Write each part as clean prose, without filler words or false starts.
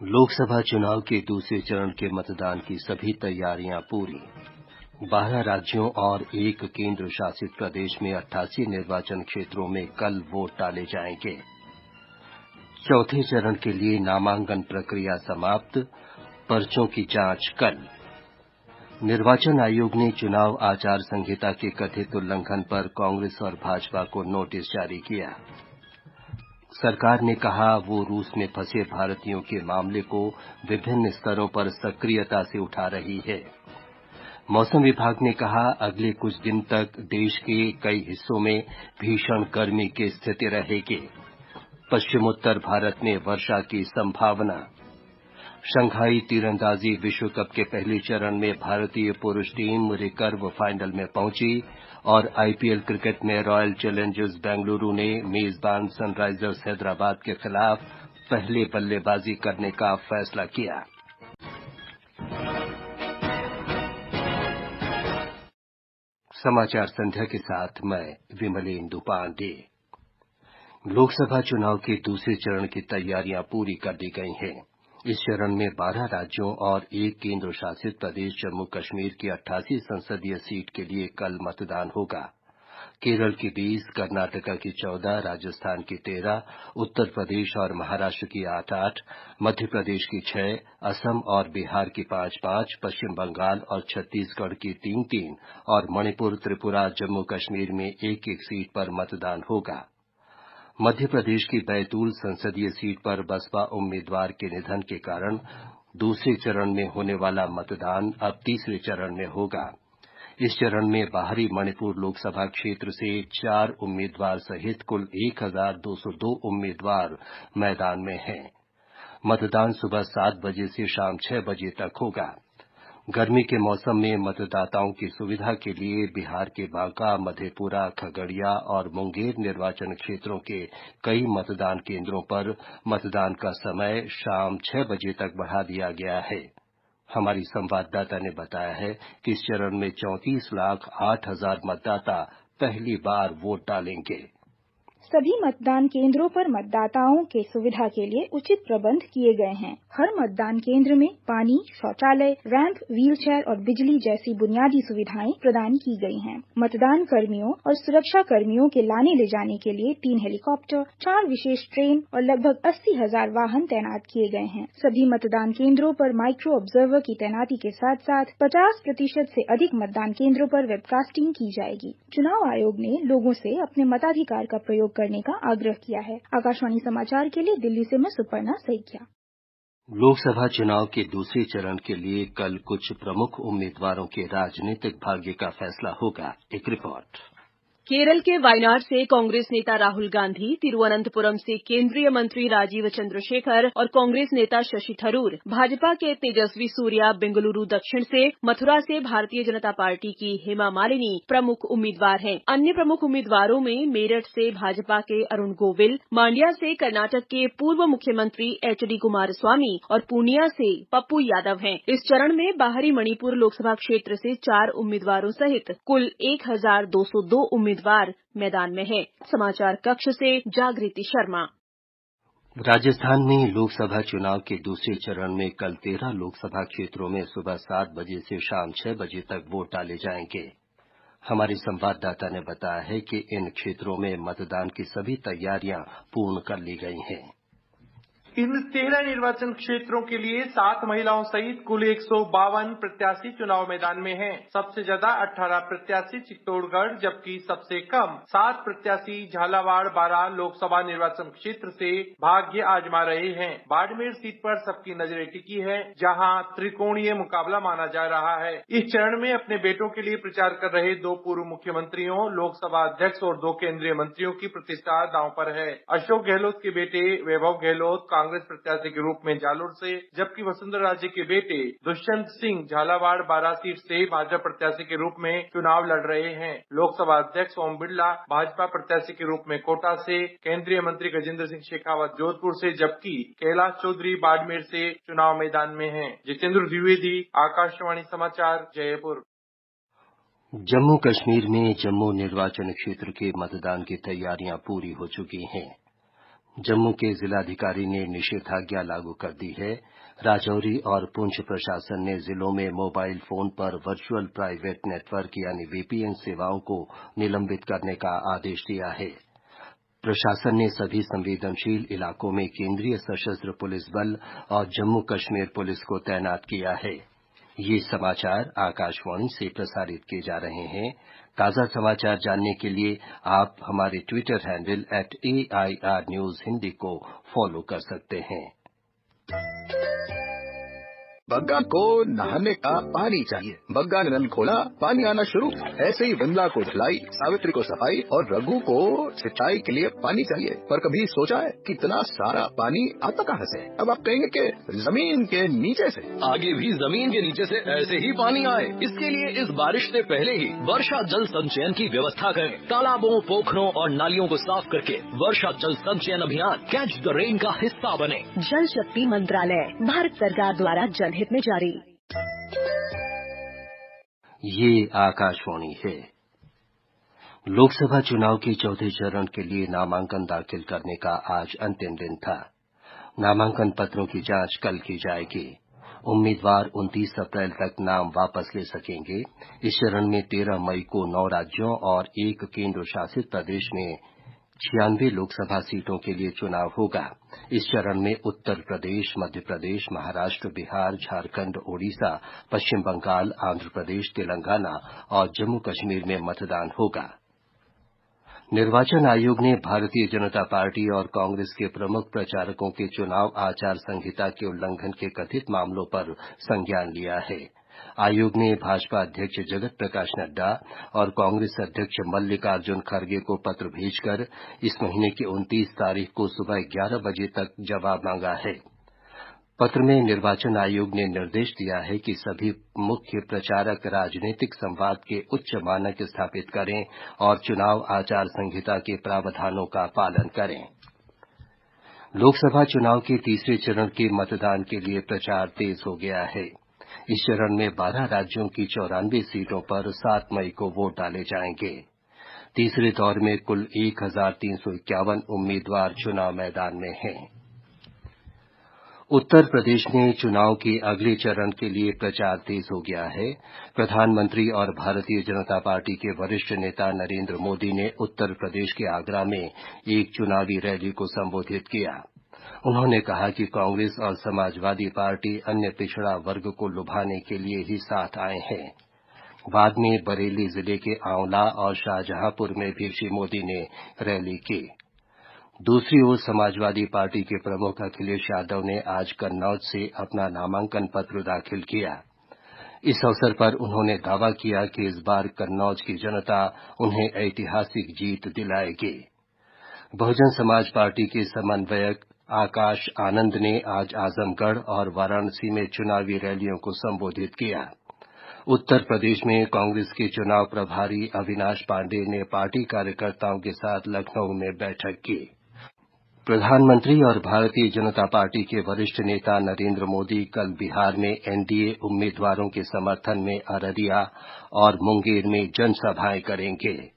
लोकसभा चुनाव के दूसरे चरण के मतदान की सभी तैयारियां पूरी। 12 राज्यों और एक केंद्र शासित प्रदेश में 88 निर्वाचन क्षेत्रों में कल वोट डाले जाएंगे। चौथे चरण के लिए नामांकन प्रक्रिया समाप्त, पर्चों की जांच कल। निर्वाचन आयोग ने चुनाव आचार संहिता के कथित उल्लंघन पर कांग्रेस और भाजपा को नोटिस जारी किया। सरकार ने कहा वो रूस में फंसे भारतीयों के मामले को विभिन्न स्तरों पर सक्रियता से उठा रही है। मौसम विभाग ने कहा अगले कुछ दिन तक देश के कई हिस्सों में भीषण गर्मी की स्थिति रहेगी। पश्चिमोत्तर भारत में वर्षा की संभावना। शंघाई तीरंदाजी विश्व कप के पहले चरण में भारतीय पुरुष टीम रिकर्व फाइनल में पहुंची और आईपीएल क्रिकेट में रॉयल चैलेंजर्स बेंगलुरु ने मेजबान सनराइजर्स हैदराबाद के खिलाफ पहले बल्लेबाजी करने का फैसला किया। समाचार संध्या के साथ मैं विमलेंदु पांडे। लोकसभा चुनाव के दूसरे चरण की तैयारियां पूरी कर ली गई हैं। इस चरण में 12 राज्यों और एक केंद्र शासित प्रदेश जम्मू कश्मीर की 88 संसदीय सीट के लिए कल मतदान होगा। केरल की 20, कर्नाटका की 14, राजस्थान की 13, उत्तर प्रदेश और महाराष्ट्र की 8-8, मध्य प्रदेश की 6, असम और बिहार की 5-5, पश्चिम बंगाल और छत्तीसगढ़ की 3-3 और मणिपुर, त्रिपुरा, जम्मू कश्मीर में 1-1 सीट पर मतदान होगा। मध्य प्रदेश की बैतूल संसदीय सीट पर बसपा उम्मीदवार के निधन के कारण दूसरे चरण में होने वाला मतदान अब तीसरे चरण में होगा। इस चरण में बाहरी मणिपुर लोकसभा क्षेत्र से 4 उम्मीदवार सहित कुल 1202 उम्मीदवार मैदान में हैं। मतदान सुबह 7 बजे से शाम 6 बजे तक होगा। गर्मी के मौसम में मतदाताओं की सुविधा के लिए बिहार के बांका, मधेपुरा, खगड़िया और मुंगेर निर्वाचन क्षेत्रों के कई मतदान केंद्रों पर मतदान का समय शाम 6 बजे तक बढ़ा दिया गया है। हमारी संवाददाता ने बताया है कि इस चरण में 34,08,000 मतदाता पहली बार वोट डालेंगे। सभी मतदान केंद्रों पर मतदाताओं के सुविधा के लिए उचित प्रबंध किए गए हैं। हर मतदान केंद्र में पानी, शौचालय, रैंप, व्हीलचेयर और बिजली जैसी बुनियादी सुविधाएं प्रदान की गई हैं। मतदान कर्मियों और सुरक्षा कर्मियों के लाने ले जाने के लिए 3 हेलीकॉप्टर, 4 विशेष ट्रेन और लगभग 80,000 वाहन तैनात किए गए हैं। सभी मतदान केंद्रों पर माइक्रो ऑब्जर्वर की तैनाती के साथ साथ 50% से अधिक मतदान केंद्रों पर वेबकास्टिंग की जाएगी। चुनाव आयोग ने लोगों से अपने मताधिकार का प्रयोग करने का आग्रह किया है। आकाशवाणी समाचार के लिए दिल्ली से मैं सुपर्णा सैकिया। लोकसभा चुनाव के दूसरे चरण के लिए कल कुछ प्रमुख उम्मीदवारों के राजनीतिक भाग्य का फैसला होगा। एक रिपोर्ट। केरल के वायनाड से कांग्रेस नेता राहुल गांधी, तिरुवनंतपुरम से केंद्रीय मंत्री राजीव चंद्रशेखर और कांग्रेस नेता शशि थरूर, भाजपा के तेजस्वी सूर्या बेंगलुरु दक्षिण से, मथुरा से भारतीय जनता पार्टी की हेमा मालिनी प्रमुख उम्मीदवार हैं। अन्य प्रमुख उम्मीदवारों में मेरठ से भाजपा के अरुण गोविल, मांड्या से कर्नाटक के पूर्व मुख्यमंत्री एचडी कुमारस्वामी और पूर्णिया से पप्पू यादव हैं। इस चरण में बाहरी मणिपुर लोकसभा क्षेत्र से 4 उम्मीदवारों सहित कुल 1202 उम्मीदवार मैदान में है। समाचार कक्ष से जागृति शर्मा। राजस्थान में लोकसभा चुनाव के दूसरे चरण में कल 13 लोकसभा क्षेत्रों में सुबह 7 बजे से शाम 6 बजे तक वोट डाले जाएंगे। हमारी संवाददाता ने बताया है कि इन क्षेत्रों में मतदान की सभी तैयारियां पूर्ण कर ली गई हैं। इन 13 निर्वाचन क्षेत्रों के लिए 7 महिलाओं सहित कुल 152 प्रत्याशी चुनाव मैदान में हैं। सबसे ज्यादा 18 प्रत्याशी चित्तौड़गढ़, जबकि सबसे कम 7 प्रत्याशी झालावाड़ बारां लोकसभा निर्वाचन क्षेत्र से भाग्य आजमा रहे हैं। बाड़मेर सीट पर सबकी नजरें टिकी है, जहां त्रिकोणीय मुकाबला माना जा रहा है। इस चरण में अपने बेटों के लिए प्रचार कर रहे 2 पूर्व मुख्यमंत्रियों, लोकसभा अध्यक्ष और 2 केंद्रीय मंत्रियों की प्रतिष्ठा दांव पर है। अशोक गहलोत के बेटे वैभव गहलोत कांग्रेस प्रत्याशी के रूप में जालोर से, जबकि वसुंधरा राजे के बेटे दुष्यंत सिंह झालावाड़ बारां सीट से भाजपा प्रत्याशी के रूप में चुनाव लड़ रहे हैं। लोकसभा अध्यक्ष ओम बिरला भाजपा प्रत्याशी के रूप में कोटा से, केंद्रीय मंत्री गजेंद्र सिंह शेखावत जोधपुर से, जबकि कैलाश चौधरी बाड़मेर से चुनाव मैदान में हैं। जितेंद्र द्विवेदी, आकाशवाणी समाचार, जयपुर। जम्मू कश्मीर में जम्मू निर्वाचन क्षेत्र के मतदान की तैयारियां पूरी हो चुकी हैं। जम्मू के जिलाधिकारी ने निषेधाज्ञा लागू कर दी है। राजौरी और पुंछ प्रशासन ने जिलों में मोबाइल फोन पर वर्चुअल प्राइवेट नेटवर्क यानी वीपीएन सेवाओं को निलंबित करने का आदेश दिया है। प्रशासन ने सभी संवेदनशील इलाकों में केंद्रीय सशस्त्र पुलिस बल और जम्मू कश्मीर पुलिस को तैनात किया है। ये समाचार आकाशवाणी से प्रसारित किए जा रहे हैं। ताजा समाचार जानने के लिए आप हमारे Twitter handle @AIR News Hindi को फॉलो कर सकते हैं। बग्गा को नहाने का पानी चाहिए। बग्गा ने नल खोला, पानी आना शुरू। ऐसे ही विमला को धुलाई, सावित्री को सफाई और रघु को सिंचाई के लिए पानी चाहिए। पर कभी सोचा है कितना सारा पानी आता कहाँ से? अब आप कहेंगे कि जमीन के नीचे से। आगे भी जमीन के नीचे से ऐसे ही पानी आए, इसके लिए इस बारिश से पहले ही वर्षा जल संचयन की व्यवस्था करें। तालाबों, पोखरों और नालियों को साफ करके वर्षा जल संचयन अभियान कैच द रेन का हिस्सा बने। जल शक्ति मंत्रालय, भारत सरकार द्वारा जनहित में जारी। ये आकाशवाणी है। लोकसभा चुनाव के चौथे चरण के लिए नामांकन दाखिल करने का आज अंतिम दिन था। नामांकन पत्रों की जांच कल की जाएगी। उम्मीदवार 29 अप्रैल तक नाम वापस ले सकेंगे। इस चरण में 13 मई को 9 राज्यों और 1 केंद्र शासित प्रदेश में 96 लोकसभा सीटों के लिए चुनाव होगा। इस चरण में उत्तर प्रदेश, मध्य प्रदेश, महाराष्ट्र, बिहार, झारखंड, ओडिशा, पश्चिम बंगाल, आंध्र प्रदेश, तेलंगाना और जम्मू कश्मीर में मतदान होगा। निर्वाचन आयोग ने भारतीय जनता पार्टी और कांग्रेस के प्रमुख प्रचारकों के चुनाव आचार संहिता के उल्लंघन के कथित मामलों पर संज्ञान लिया है। आयोग ने भाजपा अध्यक्ष जगत प्रकाश नड्डा और कांग्रेस अध्यक्ष मल्लिकार्जुन खड़गे को पत्र भेजकर इस महीने की 29 तारीख को सुबह 11 बजे तक जवाब मांगा है। पत्र में निर्वाचन आयोग ने निर्देश दिया है कि सभी मुख्य प्रचारक राजनीतिक संवाद के उच्च मानक स्थापित करें और चुनाव आचार संहिता के प्रावधानों का पालन करें। लोकसभा चुनाव के तीसरे चरण के मतदान के लिए प्रचार तेज हो गया है। इस चरण में 12 राज्यों की 94 सीटों पर 7 मई को वोट डाले जाएंगे। तीसरे दौर में कुल 1351 उम्मीदवार चुनाव मैदान में हैं। उत्तर प्रदेश में चुनाव के अगले चरण के लिए प्रचार तेज हो गया है। प्रधानमंत्री और भारतीय जनता पार्टी के वरिष्ठ नेता नरेंद्र मोदी ने उत्तर प्रदेश के आगरा में एक चुनावी रैली को संबोधित किया। उन्होंने कहा कि कांग्रेस और समाजवादी पार्टी अन्य पिछड़ा वर्ग को लुभाने के लिए ही साथ आए हैं। बाद में बरेली जिले के आंवला और शाहजहांपुर में भी श्री मोदी ने रैली की। दूसरी ओर समाजवादी पार्टी के प्रमुख अखिलेश यादव ने आज कन्नौज से अपना नामांकन पत्र दाखिल किया। इस अवसर पर उन्होंने दावा किया कि इस बार कन्नौज की जनता उन्हें ऐतिहासिक जीत दिलाएगी। बहुजन समाज पार्टी के समन्वयक आकाश आनंद ने आज आजमगढ़ और वाराणसी में चुनावी रैलियों को संबोधित किया। उत्तर प्रदेश में कांग्रेस के चुनाव प्रभारी अविनाश पांडे ने पार्टी कार्यकर्ताओं के साथ लखनऊ में बैठक की। प्रधानमंत्री और भारतीय जनता पार्टी के वरिष्ठ नेता नरेंद्र मोदी कल बिहार में एनडीए उम्मीदवारों के समर्थन में अररिया और मुंगेर में जनसभाएं करेंगे।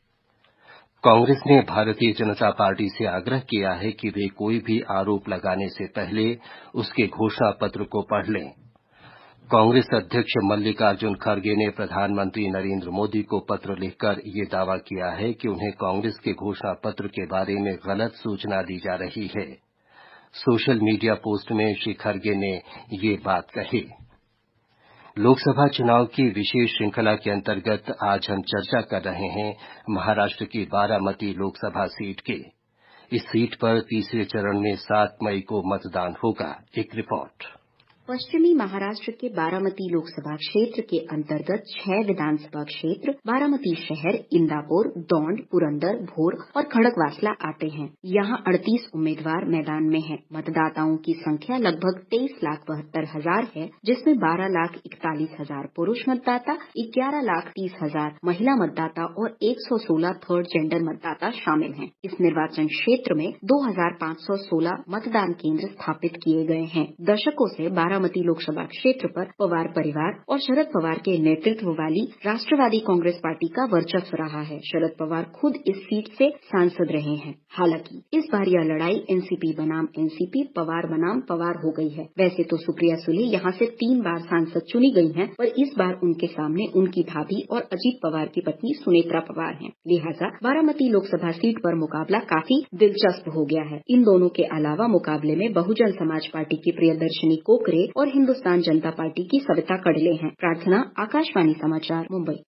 कांग्रेस ने भारतीय जनता पार्टी से आग्रह किया है कि वे कोई भी आरोप लगाने से पहले उसके घोषणा पत्र को पढ़ लें। कांग्रेस अध्यक्ष मल्लिकार्जुन खड़गे ने प्रधानमंत्री नरेंद्र मोदी को पत्र लिखकर ये दावा किया है कि उन्हें कांग्रेस के घोषणा पत्र के बारे में गलत सूचना दी जा रही है। सोशल मीडिया पोस्ट में श्री खड़गे ने ये बात कही। लोकसभा चुनाव की विशेष श्रृंखला के अंतर्गत आज हम चर्चा कर रहे हैं महाराष्ट्र की बारामती लोकसभा सीट की। इस सीट पर तीसरे चरण में 7 मई को मतदान होगा। एक रिपोर्ट। पश्चिमी महाराष्ट्र के बारामती लोकसभा क्षेत्र के अंतर्गत 6 विधानसभा क्षेत्र बारामती शहर, इंदापुर, दौंड, पुरंदर, भोर और खड़गवासला आते हैं। यहाँ 38 उम्मीदवार मैदान में हैं। मतदाताओं की संख्या लगभग 23,72,000 है, जिसमें 12,41,000 पुरुष मतदाता, 11,30,000 महिला मतदाता और 116 थर्ड जेंडर मतदाता शामिल हैं। इस निर्वाचन क्षेत्र में 2,516 मतदान केंद्र स्थापित किए गए हैं। दशकों से बारामती बारामती लोकसभा क्षेत्र पर पवार परिवार और शरद पवार के नेतृत्व वाली राष्ट्रवादी कांग्रेस पार्टी का वर्चस्व रहा है। शरद पवार खुद इस सीट से सांसद रहे हैं। हालांकि इस बार यह लड़ाई एनसीपी बनाम एनसीपी, पवार बनाम पवार हो गई है। वैसे तो सुप्रिया सुले यहाँ से 3 बार सांसद चुनी गई हैं, पर इस बार उनके सामने उनकी भाभी और अजीत पवार की पत्नी सुनेत्रा पवार हैं। लिहाजा बारामती लोकसभा सीट पर मुकाबला काफी दिलचस्प हो गया है। इन दोनों के अलावा मुकाबले में बहुजन समाज पार्टी की प्रियदर्शनी कोकरे और हिंदुस्तान जनता पार्टी की सविता कड़ले हैं। प्रार्थना, आकाशवाणी समाचार, मुंबई।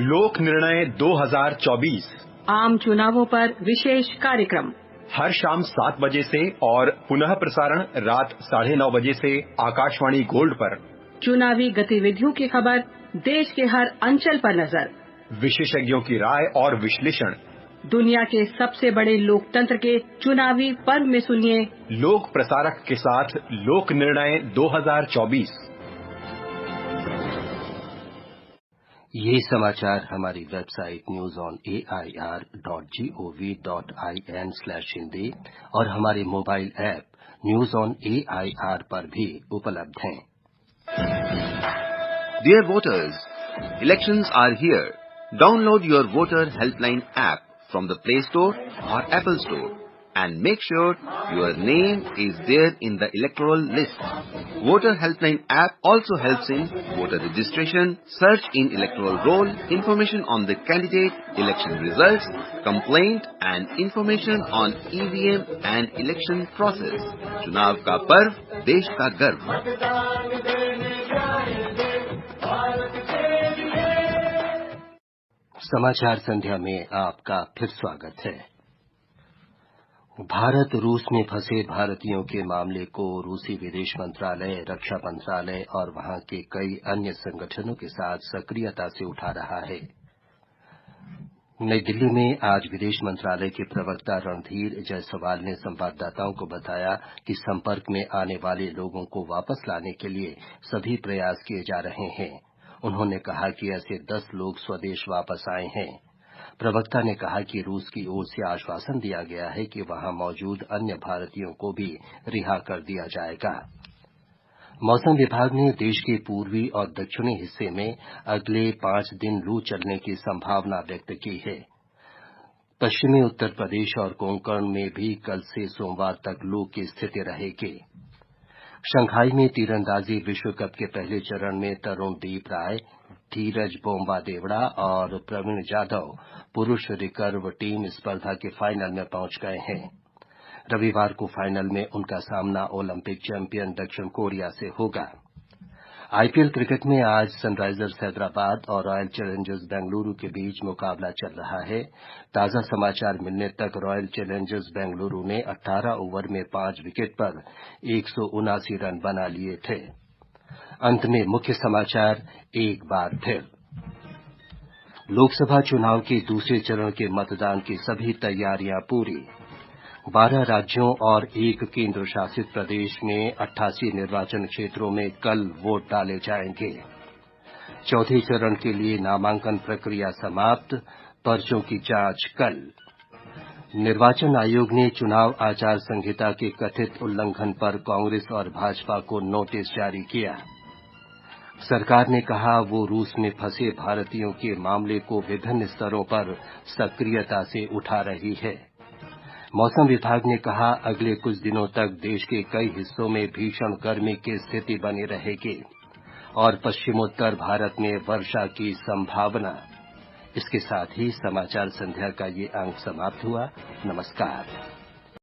लोक निर्णय 2024 आम चुनावों पर विशेष कार्यक्रम हर शाम 7 बजे से और पुनः प्रसारण रात 9:30 बजे से आकाशवाणी गोल्ड पर। चुनावी गतिविधियों की खबर, देश के हर अंचल पर नजर, विशेषज्ञों की राय और विश्लेषण। दुनिया के सबसे बड़े लोकतंत्र के चुनावी पर्व में सुनिए लोक प्रसारक के साथ लोक निर्णय 2024। ये समाचार हमारी वेबसाइट newsonair.gov.in/हिंदी और हमारे mobile app news on AIR पर भी उपलब्ध हैं। Dear voters, elections are here. Download your voter helpline app from the Play Store or Apple Store and make sure your name is there in the electoral list. Voter helpline app also helps in voter registration, search in electoral roll, information on the candidate, election results, complaint and information on EVM and election process. चुनाव का पर्व, देश का गर्व। समाचार संध्या में आपका फिर स्वागत है। भारत रूस में फंसे भारतीयों के मामले को रूसी विदेश मंत्रालय, रक्षा मंत्रालय और वहां के कई अन्य संगठनों के साथ सक्रियता से उठा रहा है। नई दिल्ली में आज विदेश मंत्रालय के प्रवक्ता रणधीर जायसवाल ने संवाददाताओं को बताया कि संपर्क में आने वाले लोगों को वापस लाने के लिए सभी प्रयास किए जा रहे हैं। उन्होंने कहा कि ऐसे 10 लोग स्वदेश वापस आए हैं। प्रवक्ता ने कहा कि रूस की ओर से आश्वासन दिया गया है कि वहां मौजूद अन्य भारतीयों को भी रिहा कर दिया जाएगा। मौसम विभाग ने देश के पूर्वी और दक्षिणी हिस्से में अगले 5 दिन लू चलने की संभावना व्यक्त की है। पश्चिमी उत्तर प्रदेश और कोंकण में भी कल से सोमवार तक लू की स्थिति रहेगी। शंघाई में तीरंदाजी विश्व कप के पहले चरण में तरुणदीप राय, धीरज बोम्बा देवड़ा और प्रवीण जाधव पुरुष रिकर्व टीम स्पर्धा के फाइनल में पहुंच गए हैं। रविवार को फाइनल में उनका सामना ओलंपिक चैंपियन दक्षिण कोरिया से होगा। आईपीएल क्रिकेट में आज सनराइजर्स हैदराबाद और रॉयल चैलेंजर्स बेंगलुरु के बीच मुकाबला चल रहा है। ताजा समाचार मिलने तक रॉयल चैलेंजर्स बेंगलुरु ने 18 ओवर में 5 विकेट पर 179 रन बना लिए थे। अंत में मुख्य समाचार एक बार फिर। लोकसभा चुनाव के दूसरे चरण के मतदान की सभी तैयारियां पूरी। 12 राज्यों और 1 केंद्र शासित प्रदेश में 88 निर्वाचन क्षेत्रों में कल वोट डाले जाएंगे। चौथे चरण के लिए नामांकन प्रक्रिया समाप्त, पर्चों की जांच कल। निर्वाचन आयोग ने चुनाव आचार संहिता के कथित उल्लंघन पर कांग्रेस और भाजपा को नोटिस जारी किया। सरकार ने कहा वो रूस में फंसे भारतीयों के मामले को विभिन्न स्तरों पर सक्रियता से उठा रही है। मौसम विभाग ने कहा अगले कुछ दिनों तक देश के कई हिस्सों में भीषण गर्मी की स्थिति बनी रहेगी और पश्चिमोत्तर भारत में वर्षा की संभावना। इसके साथ ही समाचार संध्या का ये अंक समाप्त हुआ। नमस्कार।